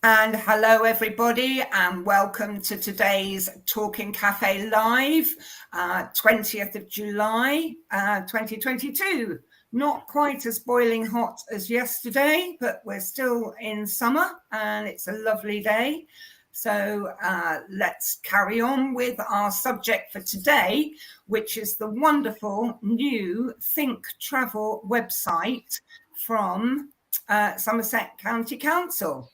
And hello, everybody, and welcome to today's Talking Cafe Live, 20th of July, 2022. Not quite as boiling hot as yesterday, but we're still in summer and it's a lovely day. So let's carry on with our subject for today, which is the wonderful new Think Travel website from Somerset County Council.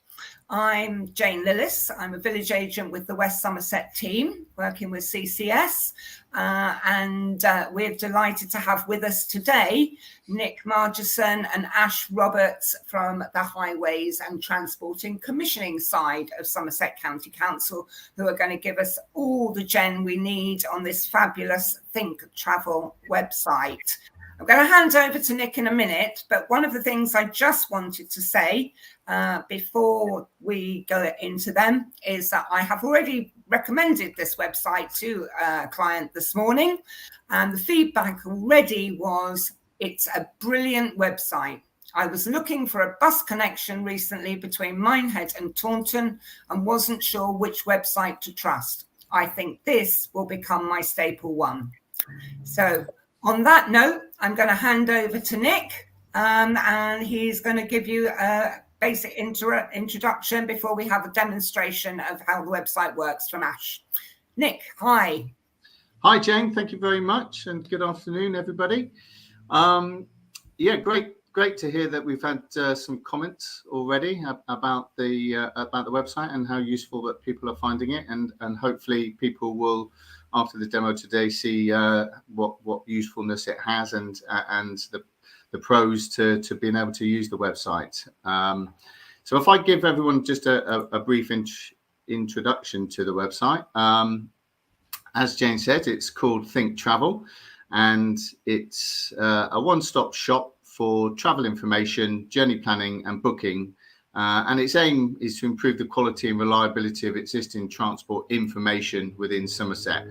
I'm Jane Lillis. I'm a village agent with the West Somerset team, working with CCS. And we're delighted to have with us today Nick Margerson and Ash Roberts from the Highways and Transporting Commissioning side of Somerset County Council, who are going to give us all the gen we need on this fabulous Think Travel website. I'm going to hand over to Nick in a minute, but one of the things I just wanted to say before we go into them is that I have already recommended this website to a client this morning, and the feedback already was it's a brilliant website. I was looking for a bus connection recently between Minehead and Taunton and wasn't sure which website to trust. I think this will become my staple one. So on that note, I'm going to hand over to Nick, and he's going to give you a basic introduction before we have a demonstration of how the website works from Ash. Nick, hi. Hi, Jane. Thank you very much, and good afternoon, everybody. Yeah, great to hear that we've had some comments already about the website and how useful that people are finding it, and hopefully people will, after the demo today, see what usefulness it has and the pros to being able to use the website. So if I give everyone just a brief introduction to the website, as Jane said, it's called Think Travel, and it's a one-stop shop for travel information, journey planning and booking. And its aim is to improve the quality and reliability of existing transport information within Somerset,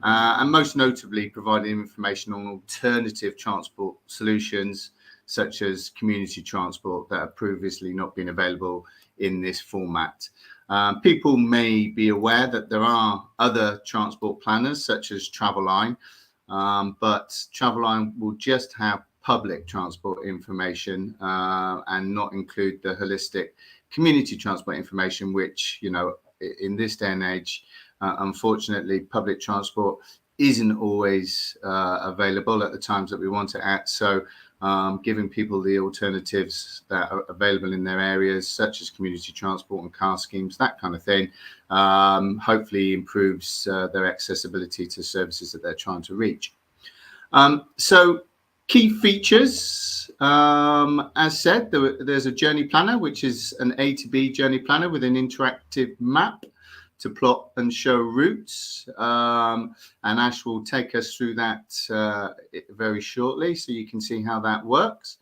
and most notably providing information on alternative transport solutions such as community transport that have previously not been available in this format. People may be aware that there are other transport planners such as Travelline, but Travelline will just have public transport information and not include the holistic community transport information, which, you know, in this day and age, unfortunately, public transport isn't always available at the times that we want it at. So giving people the alternatives that are available in their areas, such as community transport and car schemes, that kind of thing, hopefully improves their accessibility to services that they're trying to reach. So key features, as said, there's a journey planner, which is an A to B journey planner with an interactive map to plot and show routes. And Ash will take us through that very shortly, so you can see how that works.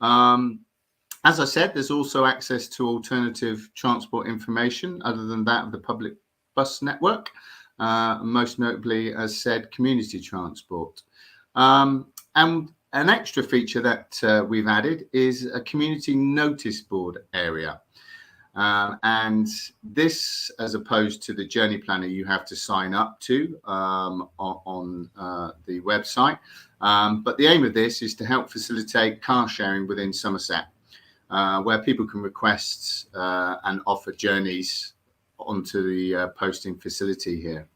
As I said, there's also access to alternative transport information other than that of the public bus network, most notably, as said, community transport. And an extra feature that we've added is a community notice board area. And this, as opposed to the journey planner you have to sign up to on the website. But the aim of this is to help facilitate car sharing within Somerset, where people can request and offer journeys onto the posting facility here.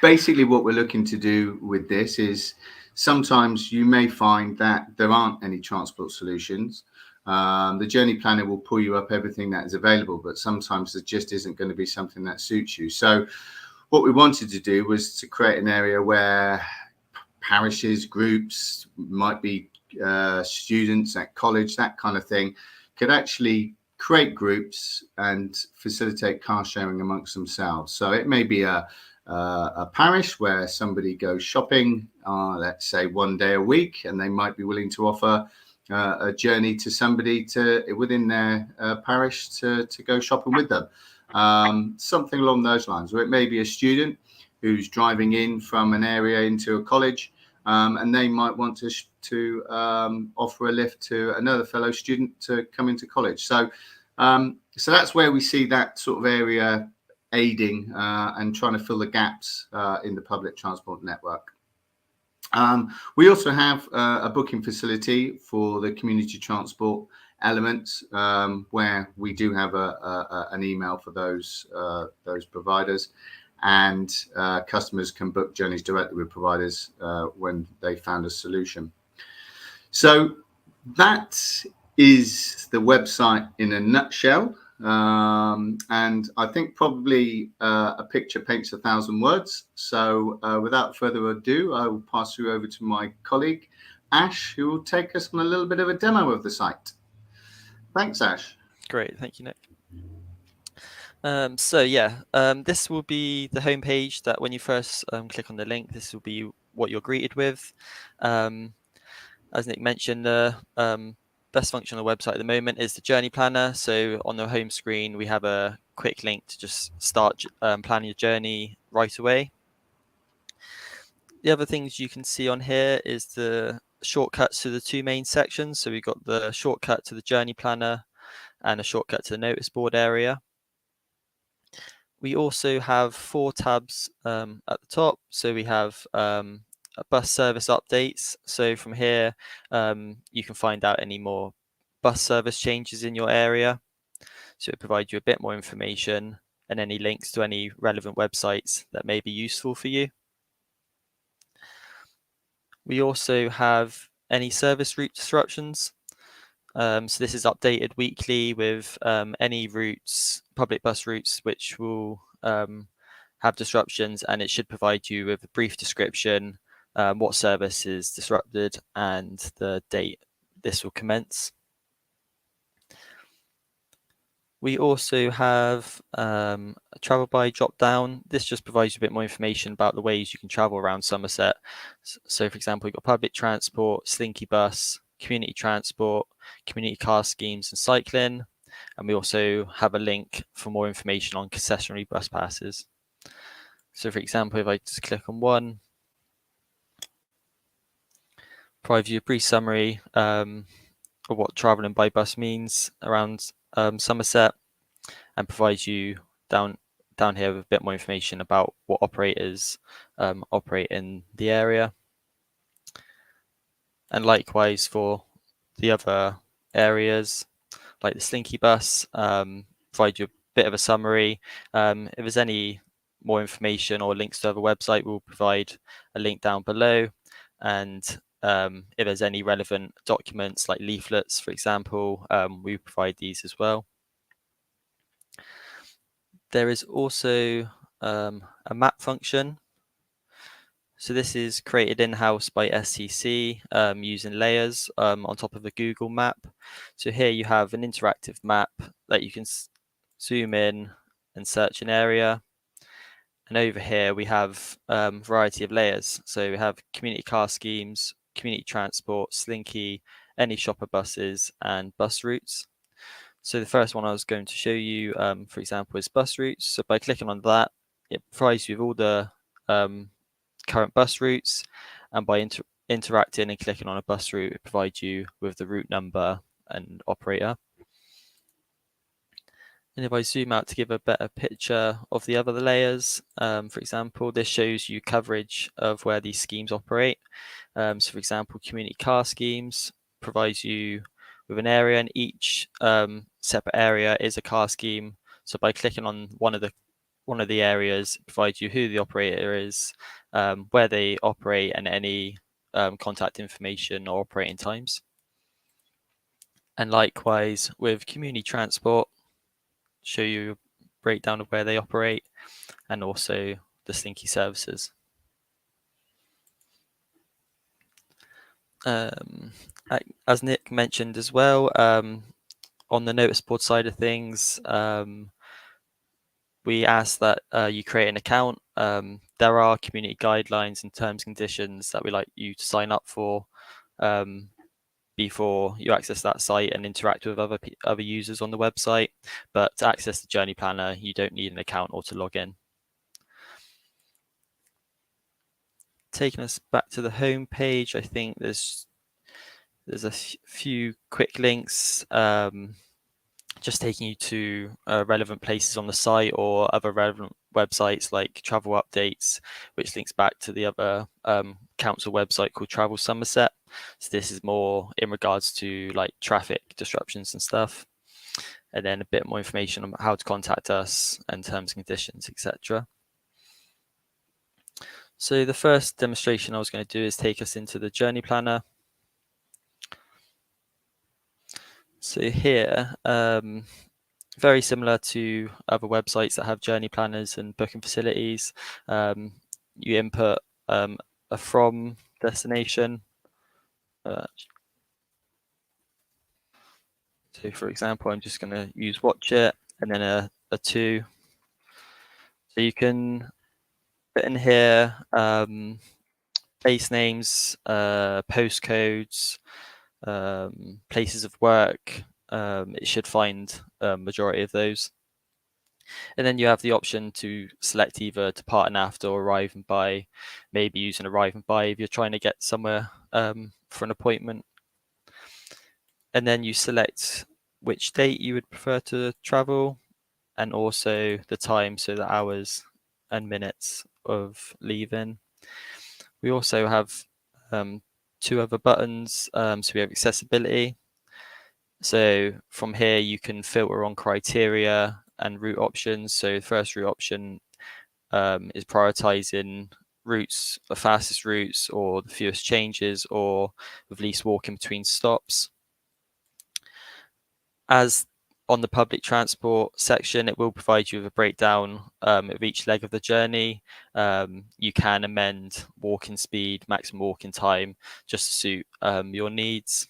Basically, what we're looking to do with this is sometimes you may find that there aren't any transport solutions. The journey planner will pull you up everything that is available, but sometimes there just isn't going to be something that suits you. So what we wanted to do was to create an area where parishes, groups, might be students at college, that kind of thing, could actually create groups and facilitate car sharing amongst themselves. So it may be a parish where somebody goes shopping, let's say 1 day a week, and they might be willing to offer a journey to somebody within their parish to go shopping with them. Something along those lines. Or it may be a student who's driving in from an area into a college, and they might want to offer a lift to another fellow student to come into college. So that's where we see that sort of area aiding and trying to fill the gaps in the public transport network. We also have a booking facility for the community transport elements, where we do have an email for those providers, and customers can book journeys directly with providers when they found a solution. So that is the website in a nutshell. And I think probably a picture paints 1,000 words. So without further ado, I will pass you over to my colleague, Ash, who will take us on a little bit of a demo of the site. Thanks, Ash. Great, thank you, Nick. This will be the homepage that when you first click on the link, this will be what you're greeted with. As Nick mentioned, the best function on the website at the moment is the journey planner. So on the home screen, we have a quick link to just start planning your journey right away. The other things you can see on here is the shortcuts to the two main sections. So we've got the shortcut to the journey planner and a shortcut to the notice board area. We also have 4 tabs at the top. So we have bus service updates. So from here, you can find out any more bus service changes in your area. So it provides you a bit more information and any links to any relevant websites that may be useful for you. We also have any service route disruptions. So this is updated weekly with any routes, public bus routes, which will have disruptions, and it should provide you with a brief description, what service is disrupted and the date this will commence. We also have a travel by drop down. This just provides you a bit more information about the ways you can travel around Somerset. So for example, you've got public transport, Slinky bus, community transport, community car schemes and cycling. And we also have a link for more information on concessionary bus passes. So for example, if I just click on one, provide you a brief summary of what traveling by bus means around Somerset, and provides you down here with a bit more information about what operators operate in the area. And likewise for the other areas, like the Slinky bus, provide you a bit of a summary. If there's any more information or links to other website, we'll provide a link down below. And if there's any relevant documents like leaflets, for example, we provide these as well. There is also a map function. So this is created in-house by STC using layers on top of a Google map. So here you have an interactive map that you can zoom in and search an area. And over here we have a variety of layers. So we have community car schemes, community transport, Slinky, any shopper buses, and bus routes. So the first one I was going to show you, for example, is bus routes. So by clicking on that, it provides you with all the current bus routes, and by interacting and clicking on a bus route, it provides you with the route number and operator. And if I zoom out to give a better picture of the other layers, for example, this shows you coverage of where these schemes operate. So for example, community car schemes provides you with an area, and each separate area is a car scheme. So by clicking on one of the areas, it provides you who the operator is, where they operate, and any contact information or operating times. And likewise with community transport, show you a breakdown of where they operate and also the Slinky services. As Nick mentioned as well, on the notice board side of things, we ask that you create an account. There are community guidelines and terms and conditions that we like you to sign up for before you access that site and interact with other users on the website. But to access the journey planner, you don't need an account or to log in. taking us back to the home page, I think there's a few quick links, just taking you to relevant places on the site or other relevant websites like travel updates, which links back to the other council website called Travel Somerset. So this is more in regards to like traffic disruptions and stuff, and then a bit more information on how to contact us and terms and conditions, etc. So the first demonstration I was going to do is take us into the journey planner. So here, very similar to other websites that have journey planners and booking facilities, you input a from destination. So for example, I'm just going to use watch it and then a to. So you can put in here place names, postcodes, places of work. It should find a majority of those. And then you have the option to select either depart and after or arrive and by, maybe using arrive and by if you're trying to get somewhere for an appointment. And then you select which date you would prefer to travel and also the time, so the hours and minutes of leaving. We also have two other buttons. So we have accessibility. So from here, you can filter on criteria and route options. So the first route option is prioritizing routes, the fastest routes or the fewest changes or with least walking between stops. As on the public transport section, it will provide you with a breakdown of each leg of the journey. You can amend walking speed, maximum walking time, just to suit your needs.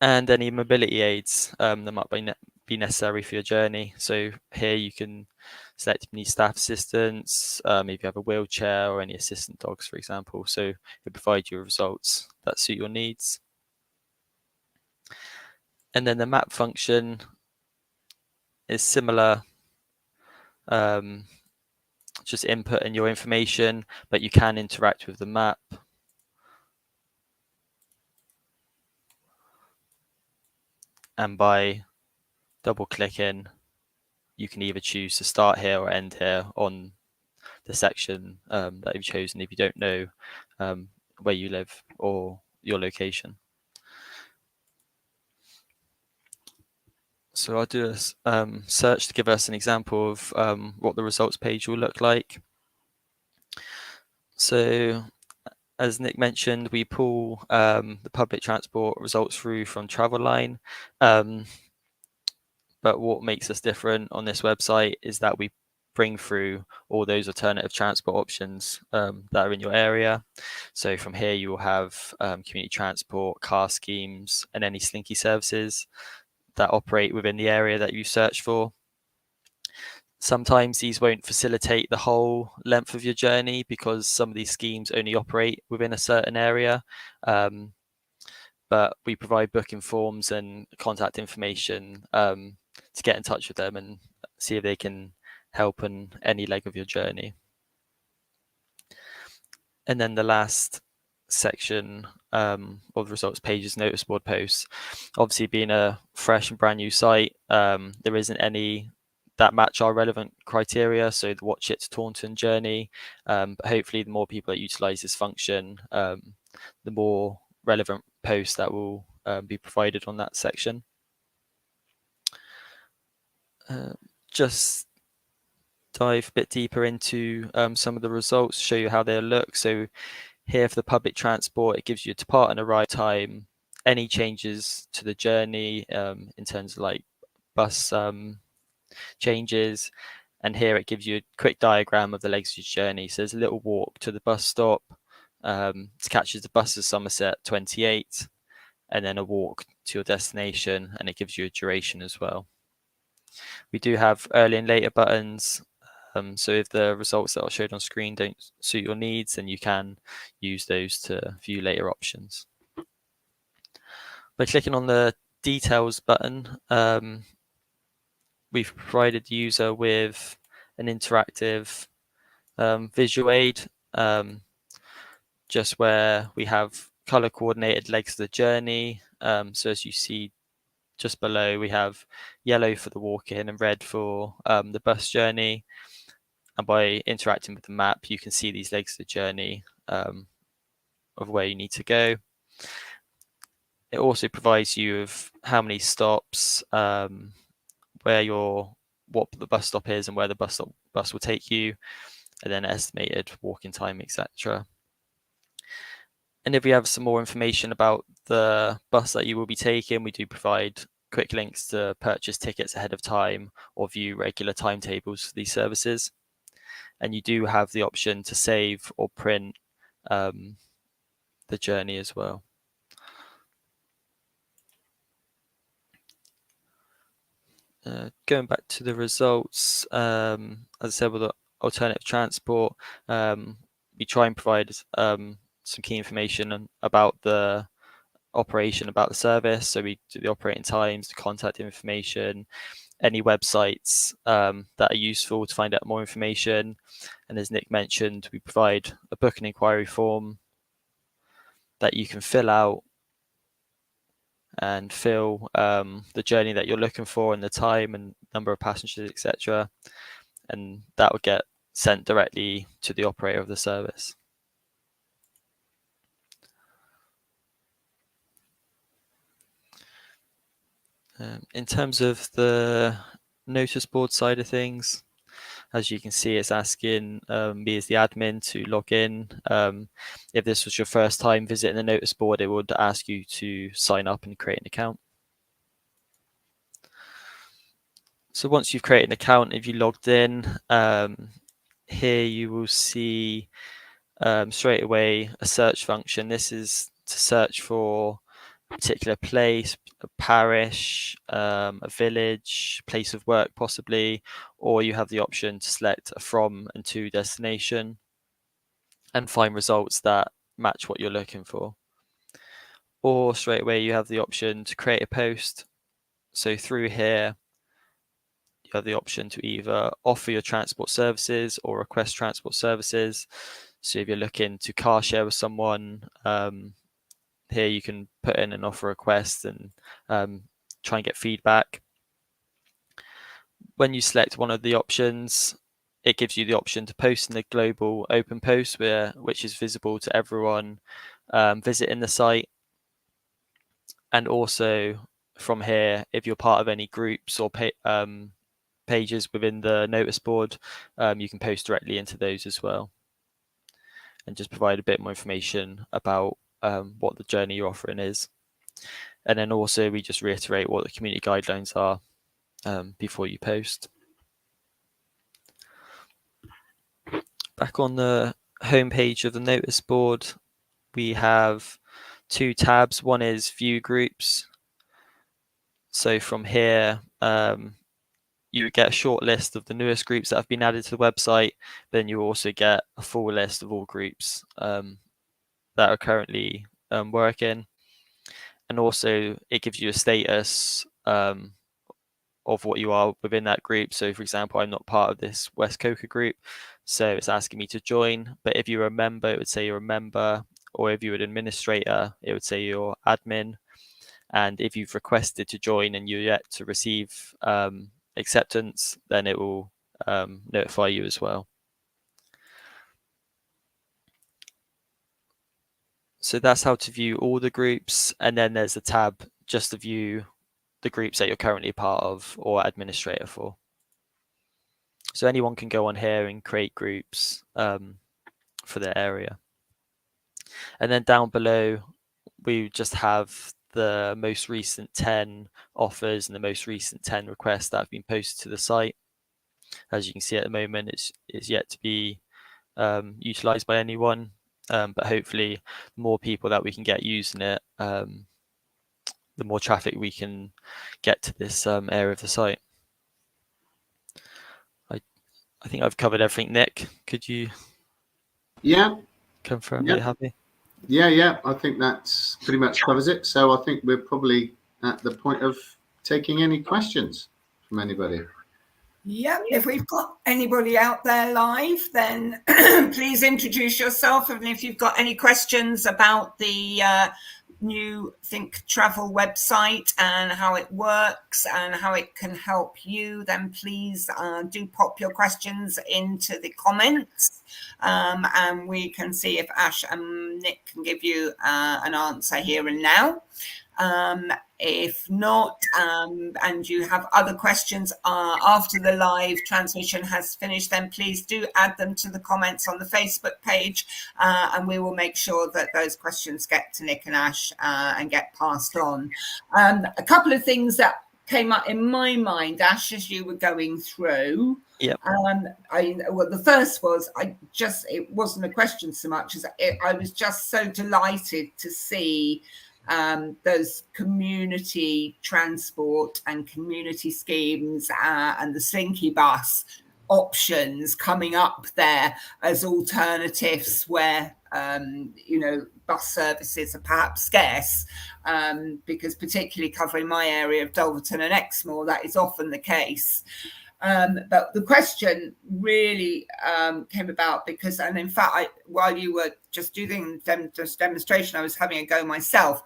And any mobility aids that might be necessary for your journey. So here you can select if you need staff assistance, if you have a wheelchair or any assistant dogs, for example. So it'll provide you with results that suit your needs. And then the map function is similar, just input in your information, but you can interact with the map. And by double clicking, you can either choose to start here or end here on the section that you've chosen if you don't know where you live or your location. So I'll do a search to give us an example of what the results page will look like. So as Nick mentioned, we pull the public transport results through from Travelline. But what makes us different on this website is that we bring through all those alternative transport options that are in your area. So from here, you will have community transport, car schemes, and any slinky services that operate within the area that you search for. Sometimes these won't facilitate the whole length of your journey because some of these schemes only operate within a certain area. But we provide booking forms and contact information to get in touch with them and see if they can help on any leg of your journey. And then the last section of the results page is notice board posts. Obviously, being a fresh and brand new site, there isn't any that match our relevant criteria, so the Watch It to Taunton journey. But hopefully, the more people that utilize this function, the more relevant posts that will be provided on that section. Just dive a bit deeper into some of the results, show you how they look. So here for the public transport, it gives you a depart and arrive time, any changes to the journey in terms of like bus changes. And here it gives you a quick diagram of the legs of your journey. So there's a little walk to the bus stop, it catches the bus at Somerset 28, and then a walk to your destination, and it gives you a duration as well. We do have early and later buttons. So if the results that are showed on screen don't suit your needs, then you can use those to view later options. By clicking on the details button, we've provided the user with an interactive visual aid, just where we have color coordinated legs of the journey. So as you see just below, we have yellow for the walk-in and red for the bus journey. And by interacting with the map, you can see these legs of the journey of where you need to go. It also provides you with how many stops, what the bus stop is and where the bus will take you, and then estimated walking time, etc. And if you have some more information about the bus that you will be taking, we do provide quick links to purchase tickets ahead of time or view regular timetables for these services. And you do have the option to save or print the journey as well. Going back to the results, as I said, with the alternative transport, we try and provide some key information about the operation, about the service. So we do the operating times, the contact information, any websites that are useful to find out more information. And as Nick mentioned, we provide a book and inquiry form that you can fill out and fill the journey that you're looking for and the time and number of passengers, etc. And that would get sent directly to the operator of the service. In terms of the notice board side of things, as you can see, it's asking me as the admin to log in. If this was your first time visiting the notice board, it would ask you to sign up and create an account. So once you've created an account, if you logged in, here you will see straight away a search function. This is to search for a particular place, a parish, a village, place of work possibly, or you have the option to select a from and to destination and find results that match what you're looking for. Or straight away you have the option to create a post. So through here, you have the option to either offer your transport services or request transport services. So if you're looking to car share with someone, here you can put in an offer request and try and get feedback. When you select one of the options, it gives you the option to post in the global open post, which is visible to everyone visiting the site. And also from here, if you're part of any groups or pages within the notice board, you can post directly into those as well and just provide a bit more information about what the journey you're offering is. And then also we just reiterate what the community guidelines are before you post. Back on the homepage of the notice board, we have two tabs. One is view groups. So from here, you would get a short list of the newest groups that have been added to the website. Then you also get a full list of all groups that are currently working. And also it gives you a status of what you are within that group. So for example, I'm not part of this West Coca group, so it's asking me to join. But if you're a member, it would say you're a member, or if you're an administrator, it would say you're admin. And if you've requested to join and you're yet to receive acceptance, then it will notify you as well. So that's how to view all the groups. And then there's a tab just to view the groups that you're currently part of or administrator for. So anyone can go on here and create groups for their area. And then down below, we just have the most recent 10 offers and the most recent 10 requests that have been posted to the site. As you can see at the moment, it's yet to be utilized by anyone, but hopefully the more people that we can get using it, the more traffic we can get to this area of the site. I think I've covered everything. Nick, could you confirm that you're happy? Yeah, I think that's pretty much covers it. So I think we're probably at the point of taking any questions from anybody. Yep. If we've got anybody out there live, then please introduce yourself. And if you've got any questions about the new Think Travel website and how it works and how it can help you, then please do pop your questions into the comments, and we can see if Ash and Nick can give you an answer here and now. If not, and you have other questions after the live transmission has finished, then please do add them to the comments on the Facebook page, and we will make sure that those questions get to Nick and Ash and get passed on. A couple of things that came up in my mind, Ash, as you were going through. Yep. Well, the first was it wasn't a question so much as I was just so delighted to see those community transport and community schemes and the Slinky bus options coming up there as alternatives where bus services are perhaps scarce, because particularly covering my area of Dulverton and Exmoor, that is often the case. But the question really came about because, and in fact, while you were just doing this demonstration, I was having a go myself,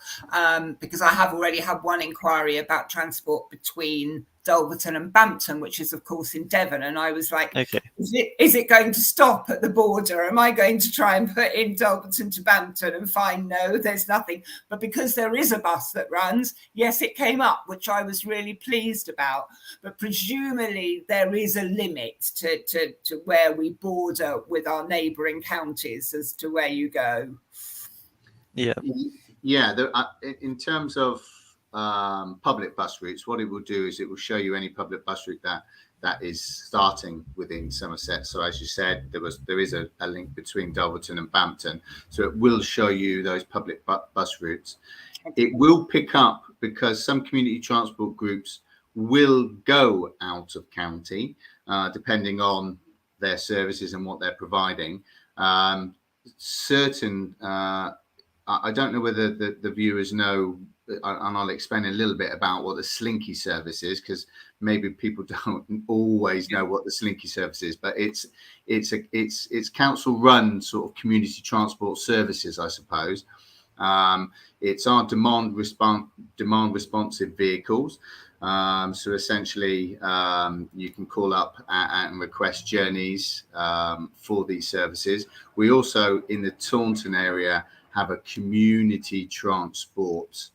because I have already had one inquiry about transport between Dulverton and Bampton, which is of course in Devon, and I was like, Okay. is it going to stop at the border? Am I going to try and put in Dulverton to Bampton and find no, there's nothing? But because there is a bus that runs, yes, it came up, which I was really pleased about. But presumably there is a limit to where we border with our neighbouring counties as to where you go. Yeah. In terms of public bus routes, what it will do is it will show you any public bus route that is starting within Somerset. So as you said, there is a link between Dulverton and Bampton, so it will show you those public bus routes. It will pick up because some community transport groups will go out of county, depending on their services and what they're providing. I don't know whether the viewers know, and I'll explain a little bit about what the Slinky service is, because maybe people don't always know what the Slinky service is, but it's council run sort of community transport services, I suppose. It's our demand responsive vehicles. So essentially, you can call up and request journeys for these services. We also, in the Taunton area, have a community transport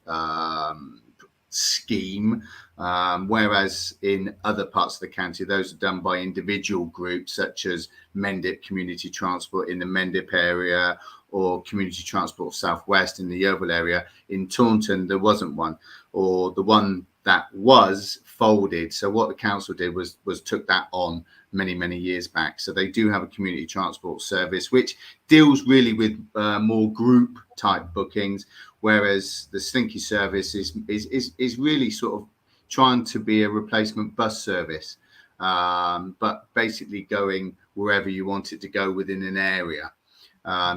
scheme, whereas in other parts of the county, those are done by individual groups, such as Mendip Community Transport in the Mendip area, or Community Transport Southwest in the Yeovil area. In Taunton, there wasn't one, or the one that was folded. So what the council did was took that on many years back. So they do have a community transport service which deals really with more group type bookings, whereas the Slinky service is really sort of trying to be a replacement bus service, but basically going wherever you want it to go within an area.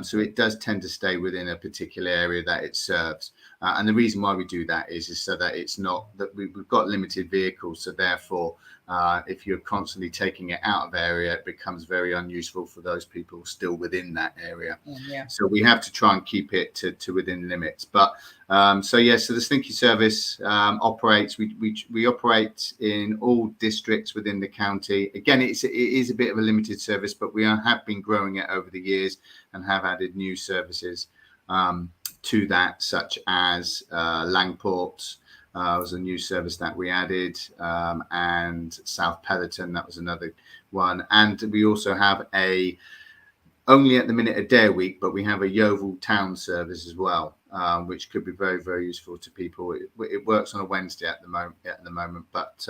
So it does tend to stay within a particular area that it serves. And the reason why we do that is so that it's not that we've got limited vehicles. So therefore, if you're constantly taking it out of area, it becomes very unuseful for those people still within that area. Yeah. So we have to try and keep it to within limits. But so the Slinky service operates. We operate in all districts within the county. Again, it is a bit of a limited service, but we have been growing it over the years and have added new services to that, such as Langport was a new service that we added, and South Petherton, that was another one. And we also have only at the minute a day a week, but we have a Yeovil town service as well, which could be very useful to people. It works on a Wednesday at the moment, but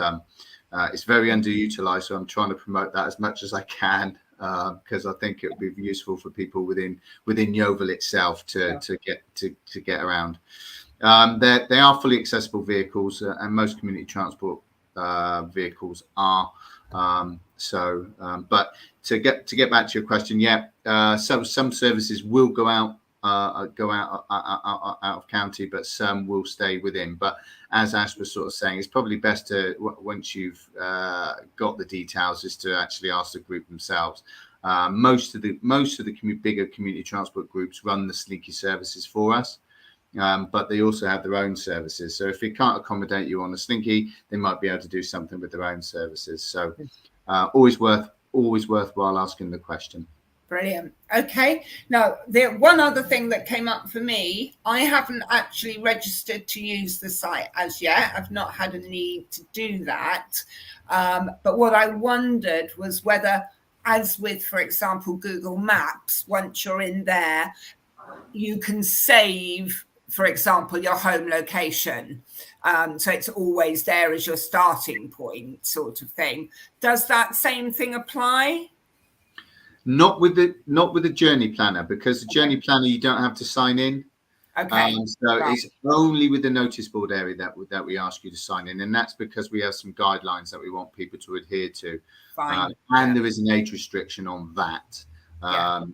it's very underutilized, so I'm trying to promote that as much as I can, because I think it would be useful for people within Yeovil itself to get around. They are fully accessible vehicles, and most community transport vehicles are. But to get back to your question, so some services will go out go out of county, but some will stay within. But as Ash was sort of saying, it's probably best to, once you've got the details, is to actually ask the group themselves. Most of the bigger community transport groups run the Slinky services for us. But they also have their own services. So if they can't accommodate you on a Slinky, they might be able to do something with their own services. So always worthwhile asking the question. Brilliant. Okay. Now, the one other thing that came up for me, I haven't actually registered to use the site as yet. I've not had a need to do that. But what I wondered was whether, as with, for example, Google Maps, once you're in there, you can save, for example, your home location. So it's always there as your starting point, sort of thing. Does that same thing apply? Not with the journey planner, because the journey planner you don't have to sign in. Okay. So it's only with the notice board area that we ask you to sign in, and that's because we have some guidelines that we want people to adhere to. Fine. And there is an age restriction on that.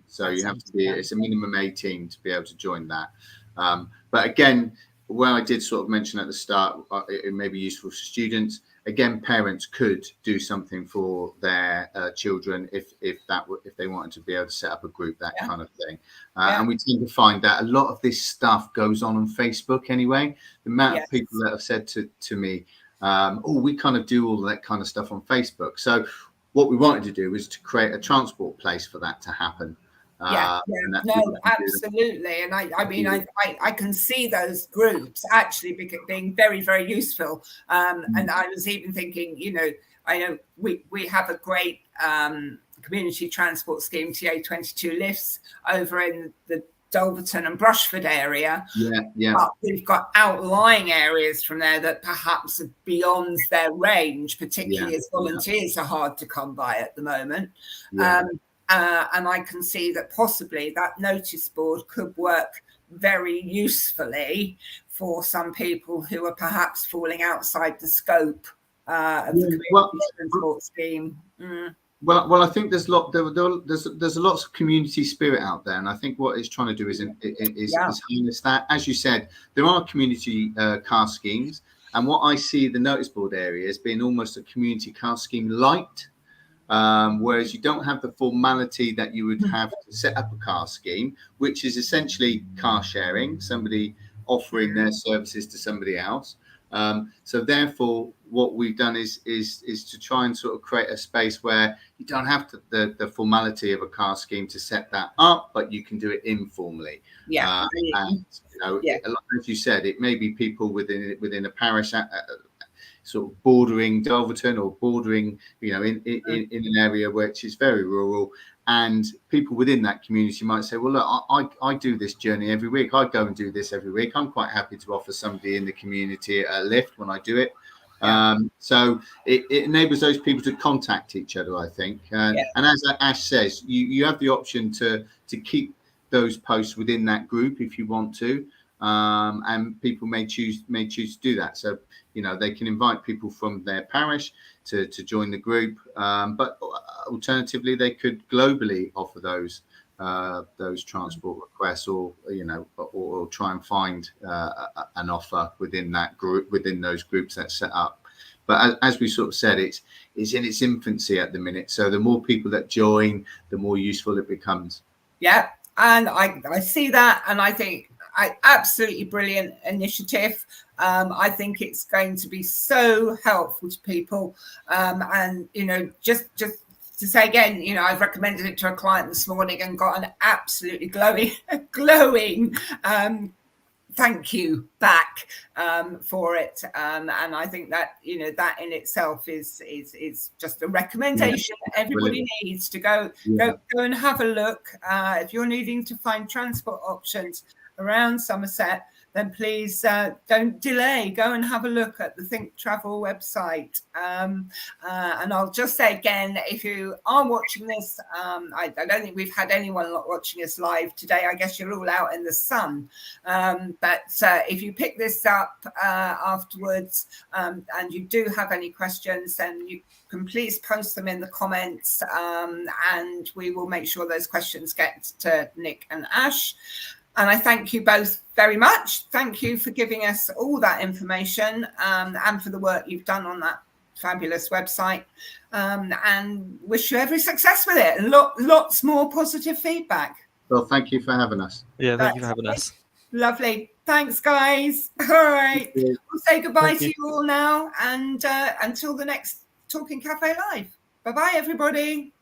So you have to be, it's a minimum 18 to be able to join that. But again, where I did sort of mention at the start, it may be useful for students. Again, parents could do something for their children if they wanted to be able to set up a group, that kind of thing. And we tend to find that a lot of this stuff goes on Facebook anyway. The amount of people that have said to me, we kind of do all of that kind of stuff on Facebook. So what we wanted to do was to create a transport place for that to happen. No, absolutely. And I mean, I can see those groups actually being very, very useful. And I was even thinking, I know we have a great community transport scheme, TA22 lifts, over in the Dulverton and Brushford area. But we've got outlying areas from there that perhaps are beyond their range, particularly as volunteers are hard to come by at the moment. And I can see that possibly that notice board could work very usefully for some people who are perhaps falling outside the scope of the community transport scheme. Well, I think there's a lot of community spirit out there, and I think what it's trying to do is harness that. As you said, there are community car schemes, and what I see the notice board area as being almost a community car scheme light. Whereas you don't have the formality that you would have to set up a car scheme, which is essentially car sharing, somebody offering their services to somebody else. So therefore, what we've done is to try and sort of create a space where you don't have the formality of a car scheme to set that up, but you can do it informally. And as you said, it may be people within a parish. Sort of bordering Dulverton or bordering, in an area which is very rural, and people within that community might say, well, look, I do this journey every week. I go and do this every week. I'm quite happy to offer somebody in the community a lift when I do it. So it enables those people to contact each other, I think. And as Ash says, you have the option to keep those posts within that group if you want to. And people may choose to do that. So they can invite people from their parish to join the group, but alternatively they could globally offer those transport requests, or try and find an offer within that group, within those groups that's set up. But as we sort of said, it's in its infancy at the minute, so the more people that join, the more useful it becomes. And I see that, and I think absolutely brilliant initiative. I think it's going to be so helpful to people. And, just to say again, I've recommended it to a client this morning and got an absolutely glowing thank you back for it. And I think that, that in itself is just a recommendation that everybody needs to go and have a look. If you're needing to find transport options around Somerset, then please don't delay. Go and have a look at the Think Travel website. And I'll just say again, if you are watching this, I don't think we've had anyone watching us live today. I guess you're all out in the sun. But if you pick this up afterwards and you do have any questions, then you can please post them in the comments, and we will make sure those questions get to Nick and Ash. And I thank you both very much. Thank you for giving us all that information, and for the work you've done on that fabulous website, and wish you every success with it. Lots more positive feedback. Well, thank you for having us. Yeah, thank you for having us. Lovely. Thanks, guys. All right. We'll say goodbye Thank to you all now, and until the next Talking Cafe Live. Bye-bye, everybody.